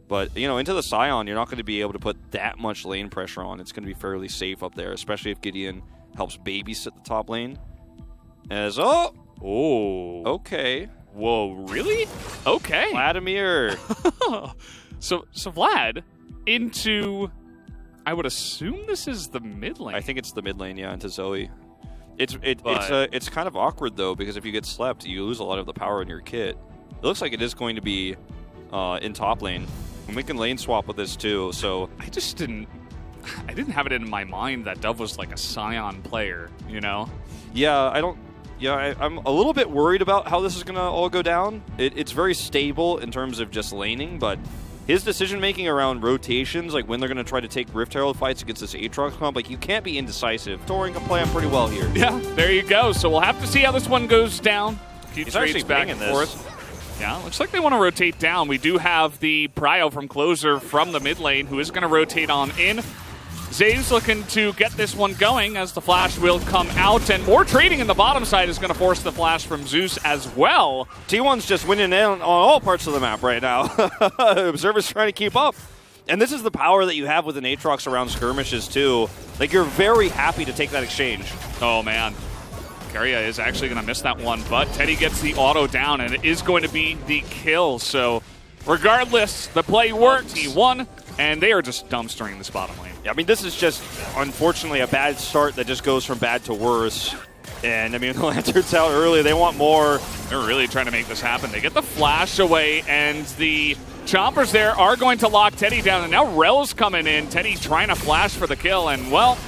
But, you know, into the Scion, you're not going to be able to put that much lane pressure on. It's going to be fairly safe up there, especially if Gideon helps babysit the top lane. As, okay. Whoa, really? Okay. Vladimir. So Vlad into, I would assume this is the mid lane. I think it's the mid lane, yeah, into Zoe. It's kind of awkward, though, because if you get slept, you lose a lot of the power in your kit. It looks like it is going to be in top lane. And we can lane swap with this, too, so... I didn't have it in my mind that Dove was like a Scion player, you know? Yeah, I'm a little bit worried about how this is going to all go down. It's very stable in terms of just laning, but his decision-making around rotations, like when they're going to try to take Rift Herald fights against this Aatrox comp, like you can't be indecisive. Thorin can play him pretty well here. Yeah, there you go. So we'll have to see how this one goes down. He's actually back and forth. This. Yeah, looks like they want to rotate down. We do have the Prio from Closer from the mid lane who is going to rotate on in. Zeus looking to get this one going as the flash will come out, and more trading in the bottom side is going to force the flash from Zeus as well. T1's just winning on all parts of the map right now. Observer's trying to keep up. And this is the power that you have with an Aatrox around skirmishes, too. Like, you're very happy to take that exchange. Oh, man. Keria is actually going to miss that one, but Teddy gets the auto down, and it is going to be the kill. So, regardless, the play works. He won, and they are just dumpstering this bottom lane. Yeah, I mean, this is just, unfortunately, a bad start that just goes from bad to worse. And, I mean, the Lantern's out early. They want more. They're really trying to make this happen. They get the flash away, and the Chompers there are going to lock Teddy down. And now Rel's coming in. Teddy trying to flash for the kill, and, well,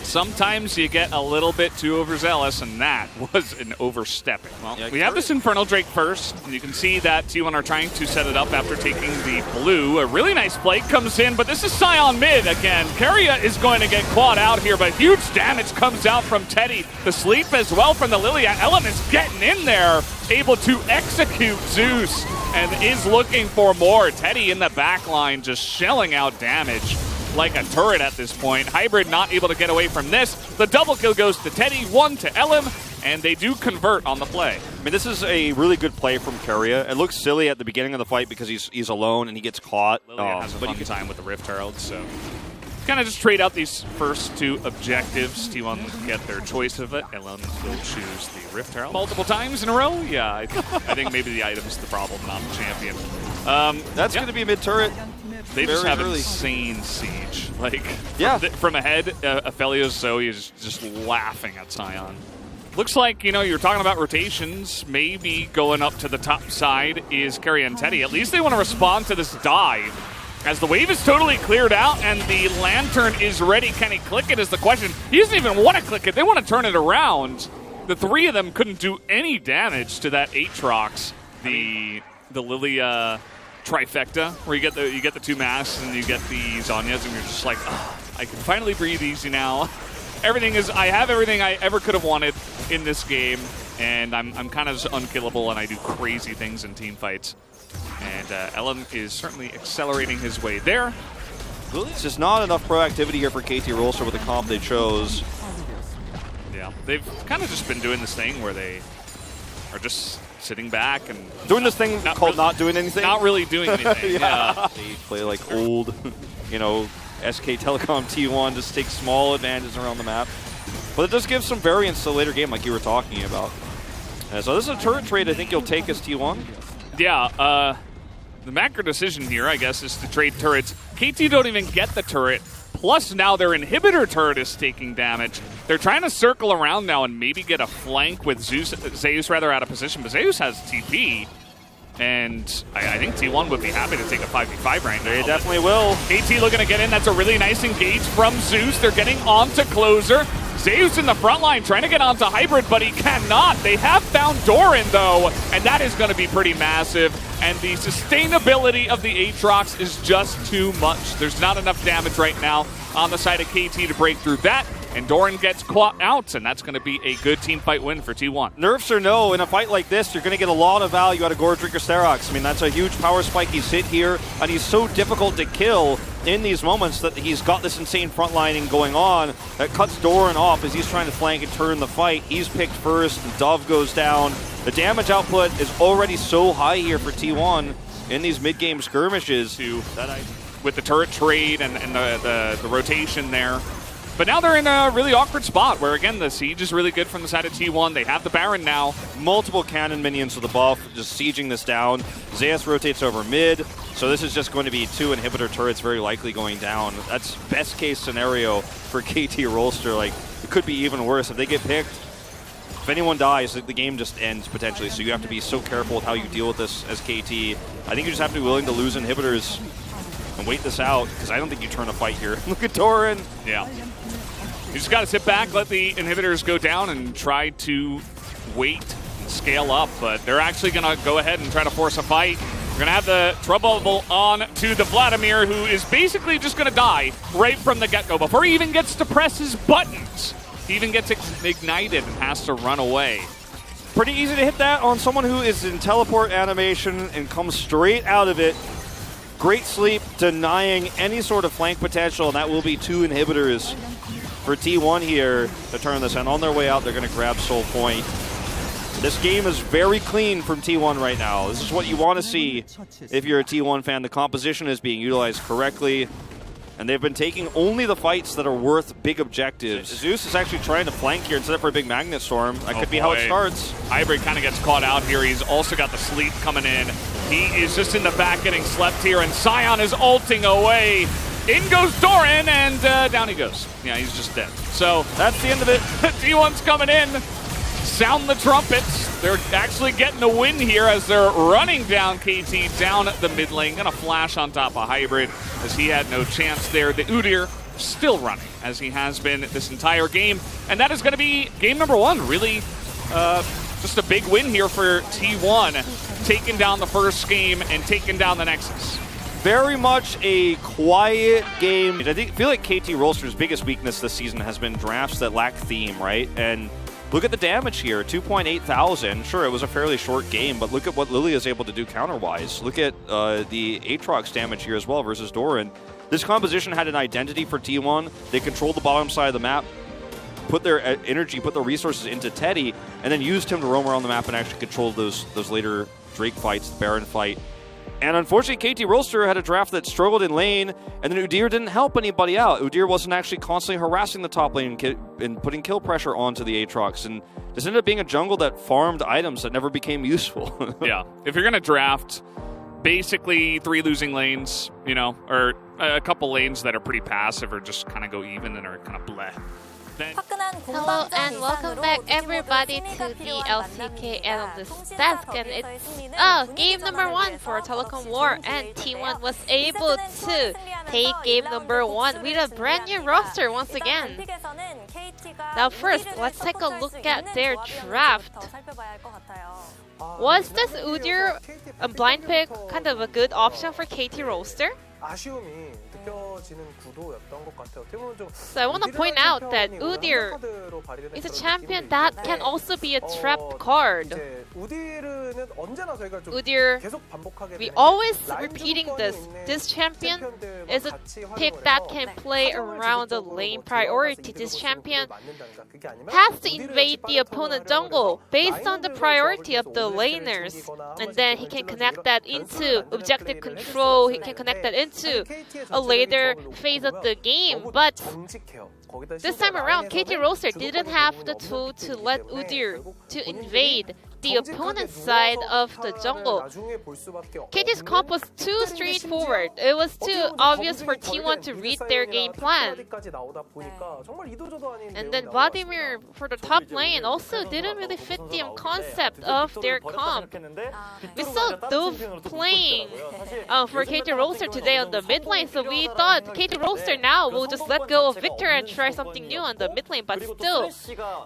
sometimes you get a little bit too overzealous, and that was an overstepping. Well, yeah, we have this Infernal Drake first, and you can see that T1 are trying to set it up after taking the blue. A really nice play comes in, but this is Scion mid again. Keria is going to get clawed out here, but huge damage comes out from Teddy. The sleep as well from the Lilia. Ellen is getting in there, able to execute Zeus, and is looking for more. Teddy in the back line just shelling out damage like a turret at this point. Hybrid not able to get away from this. The double kill goes to Teddy, one to Elim, and they do convert on the play. I mean, this is a really good play from Keria. It looks silly at the beginning of the fight because he's alone and he gets caught. Lilia has a fun time with the Rift Herald, so kind of just trade out these first two objectives. T1 get their choice of it. Elim will choose the Rift Herald multiple times in a row. Yeah, I think maybe the item's the problem, not the champion. That's going to be a mid-turret. They just have insane siege. Like, from ahead, Aphelios Zoe is just laughing at Scion. Looks like, you know, you're talking about rotations. Maybe going up to the top side is Keria and Teddy. At least they want to respond to this dive. As the wave is totally cleared out and the Lantern is ready, can he click it is the question. He doesn't even want to click it. They want to turn it around. The three of them couldn't do any damage to that Aatrox. The Lilia trifecta, where you get the two masks and you get the Zhonya's, and you're just like, oh, I can finally breathe easy now. I have everything I ever could have wanted in this game, and I'm kind of unkillable, and I do crazy things in team fights. And Elim is certainly accelerating his way there. It's just not enough proactivity here for KT Rolster with the comp they chose. Yeah, they've kind of just been doing this thing where they are just sitting back and doing this thing called not doing anything. Not really doing anything. Yeah. They play like old, you know, SK Telecom T1, just take small advantages around the map. But it does give some variance to the later game, like you were talking about. So this is a turret trade I think you'll take as T1. Yeah, the macro decision here, I guess, is to trade turrets. KT don't even get the turret. Plus, now their inhibitor turret is taking damage. They're trying to circle around now and maybe get a flank with Zeus rather out of position. But Zeus has TP, and I think T1 would be happy to take a 5v5 right now. They definitely will. KT looking to get in. That's a really nice engage from Zeus. They're getting onto Closer. Zeus in the front line trying to get onto Hybrid, but he cannot. They have found Doran, though, and that is going to be pretty massive. And the sustainability of the Aatrox is just too much. There's not enough damage right now on the side of KT to break through that. And Doran gets caught out, and that's going to be a good team fight win for T1. Nerfs or no, in a fight like this, you're going to get a lot of value out of Gordrick or Sterox. I mean, that's a huge power spike. He's hit here, and he's so difficult to kill in these moments that he's got this insane frontlining going on that cuts Doran off as he's trying to flank and turn the fight. He's picked first, and Dove goes down. The damage output is already so high here for T1. in these mid-game skirmishes. With the turret trade and the rotation there. But now they're in a really awkward spot where, again, the siege is really good from the side of T1. They have the Baron now. Multiple cannon minions with the buff, just sieging this down. Zeus rotates over mid, so this is just going to be 2 inhibitor turrets very likely going down. That's best case scenario for KT Rolster. Like, it could be even worse if they get picked. If anyone dies, the game just ends potentially, so you have to be so careful with how you deal with this as KT. I think you just have to be willing to lose inhibitors and wait this out, because I don't think you turn a fight here. Look at Doran. Yeah. You just got to sit back, let the inhibitors go down, and try to wait and scale up. But they're actually going to go ahead and try to force a fight. We're going to have the trouble on to the Vladimir, who is basically just going to die right from the get-go. Before he even gets to press his buttons, he even gets ignited and has to run away. Pretty easy to hit that on someone who is in teleport animation and comes straight out of it. Great sleep, denying any sort of flank potential, and that will be 2 inhibitors for T1 here to turn this. And on their way out, they're going to grab Soul Point. This game is very clean from T1 right now. This is what you want to see if you're a T1 fan. The composition is being utilized correctly, and they've been taking only the fights that are worth big objectives. Zeus is actually trying to flank here instead of for a big Magnet Storm. That could be how it starts. Hybrid kind of gets caught out here. He's also got the sleep coming in. He is just in the back getting slept here, and Sion is ulting away. In goes Doran, and down he goes. Yeah, he's just dead. So that's the end of it. T1's coming in. Sound the trumpets. They're actually getting a win here as they're running down KT down the mid lane. Gonna flash on top of Hybrid as he had no chance there. The Udyr still running as he has been this entire game. And that is going to be game number 1. Really just a big win here for T1. Taking down the first game and taking down the Nexus. Very much a quiet game. I feel like KT Rolster's biggest weakness this season has been drafts that lack theme, right? And look at the damage here, 2.8 thousand. Sure, it was a fairly short game, but look at what Lily is able to do counter-wise. Look at the Aatrox damage here as well versus Doran. This composition had an identity for T1. They controlled the bottom side of the map, put their energy, put their resources into Teddy, and then used him to roam around the map and actually control those later Drake fights, the Baron fight. And unfortunately, KT Rolster had a draft that struggled in lane, and then Udyr didn't help anybody out. Udyr wasn't actually constantly harassing the top lane and putting kill pressure onto the Aatrox. And this ended up being a jungle that farmed items that never became useful. Yeah. If you're going to draft basically 3 losing lanes, you know, or a couple lanes that are pretty passive or just kind of go even and are kind of bleh. Hello and welcome back everybody to the LCK Analyst Desk, and it's game number 1 for Telecom War, and T1 was able to take game number 1 with a brand new roster once again. Now first, let's take a look at their draft. Was this Udyr blind pick kind of a good option for KT Rolster? So I want to point out that Udyr is a champion that can also be a trapped card. Udyr, we always repeating this. This champion is a pick that can play around the lane priority. This champion has to invade the opponent jungle based on the priority of the laners. And then he can connect that into objective control. He can connect that into a later phase of the game. But this time around, KT Rolster didn't have the tool to let Udyr to invade the opponent's side of the jungle. KT's comp was too straightforward. It was too obvious for T1 to read their game plan. And then Vladimir for the top lane also didn't really fit the concept of their comp. We saw Dove playing for KT Rolster today on the mid lane, so we thought KT Rolster now will just let go of Victor and try something new on the mid lane, but still,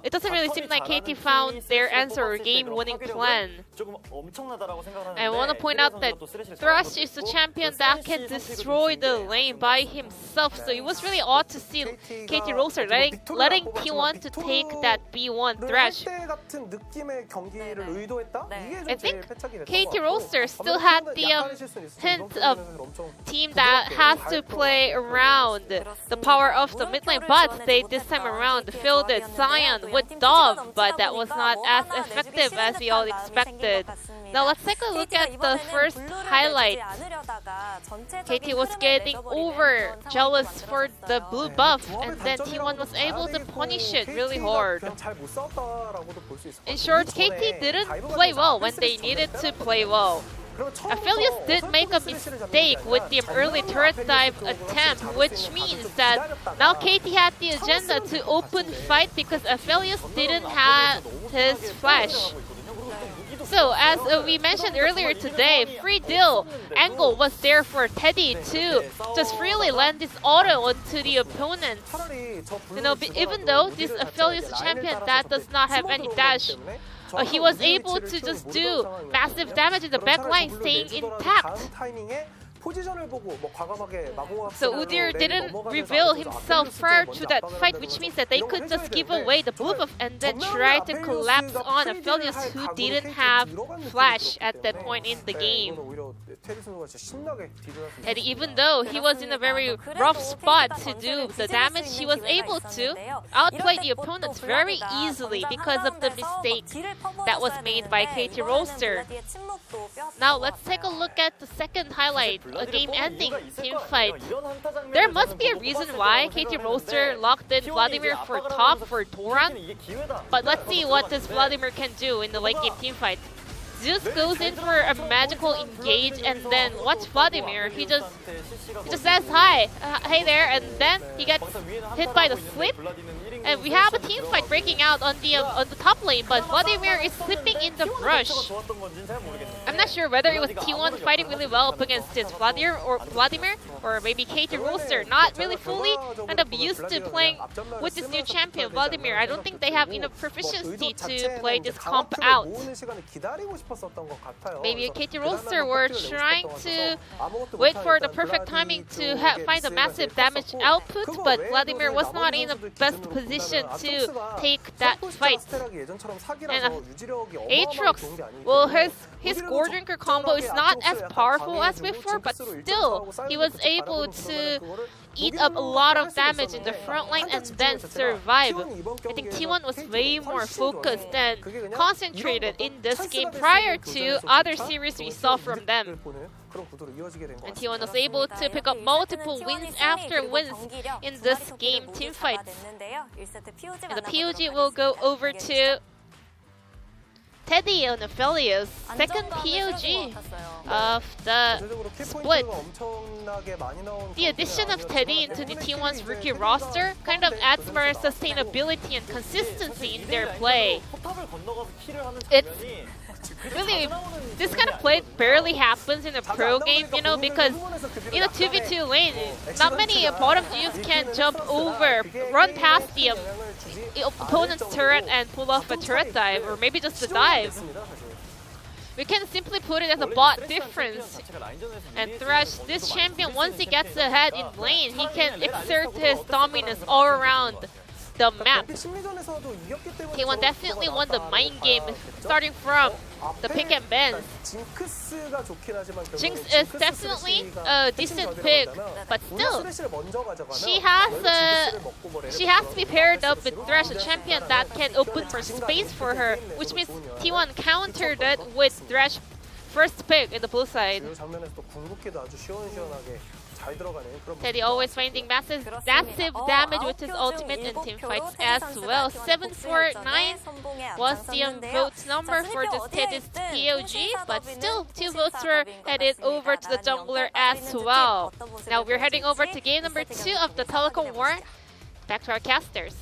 it doesn't really seem like KT found their answer or game-winning plan. I want to point out that Thresh is a champion that can destroy the lane by himself, so it was really odd to see KT Rolster letting T1 to take that B1 Thresh. I think KT Rolster still had the hint of team that has to play around the power of the mid lane, but they this time around filled it Sion with Dove, but that was not as effective as as we all expected. Now let's take a look at the first highlight. KT was getting over jealous for the blue buff, and then T1 was able to punish it really hard. In short, KT didn't play well when they needed to play well. Aphelios did make a mistake with the early turret dive attempt, which means that now KT had the agenda to open fight because Aphelios didn't have his flash. So, as we mentioned earlier today, free deal angle was there for Teddy to just freely land this auto onto the opponent. You know, even though this Aphelios champion that does not have any dash, he was able to just do massive damage in the backline, staying intact. So Udyr didn't reveal himself prior to that fight, which means that they could just give away the blue buff and then try to collapse on Aphelios, who didn't have flash at that point in the game. And even though he was in a very rough spot to do the damage, he was able to outplay the opponents very easily because of the mistake that was made by KT Roaster. Now let's take a look at the second highlight, a game-ending teamfight. There must be a reason why KT Roaster locked in Vladimir for top for Doran, but let's see what this Vladimir can do in the late game teamfight. Zeus goes in for a magical engage, and then watch Vladimir. He just says hi, hey there, and then he gets hit by the slip. And we have a team fight breaking out on the top lane, but Vladimir is slipping in the brush. I'm not sure whether it was T1 fighting really well up against this Vladimir or maybe KT Roaster, not really fully kind of used to playing with this new champion, Vladimir. I don't think they have enough proficiency to play this comp out. Maybe KT Roaster were trying to wait for the perfect timing to find a massive damage output, but Vladimir was not in the best position to take that fight. And Aatrox, well, his Gore Drinker combo is not as powerful as before, but still, he was able to eat up a lot of damage in the front line and then survive. I think T1 was way more focused and concentrated in this game prior to other series we saw from them. And T1 was able to pick up multiple wins after wins in this game teamfight. And the POG will go over to Teddy on Aphelios, second POG of the split. The addition of Teddy into the T1's rookie roster kind of adds more sustainability and consistency in their play. It's really, this kind of play barely happens in a pro game, you know, because in a 2v2 lane, not many bottom dudes can jump over, run past the opponent's turret and pull off a turret dive, or maybe just a dive. We can simply put it as a bot difference. And Thresh, this champion, once he gets ahead in lane, he can exert his dominance all around the map. T1 definitely won the mind game, starting from the pick and bans. Jinx is definitely a decent pick, but still, she has to be paired up with Thresh, a champion that can open for space for her, which means T1 countered it with Thresh first pick in the blue side. Teddy always finding massive damage with his ultimate in teamfights as well. 749 was the vote number for this Teddy's POG, but still 2 votes were headed over to the jungler as well. Now we're heading over to game number 2 of the Telecom War. Back to our casters.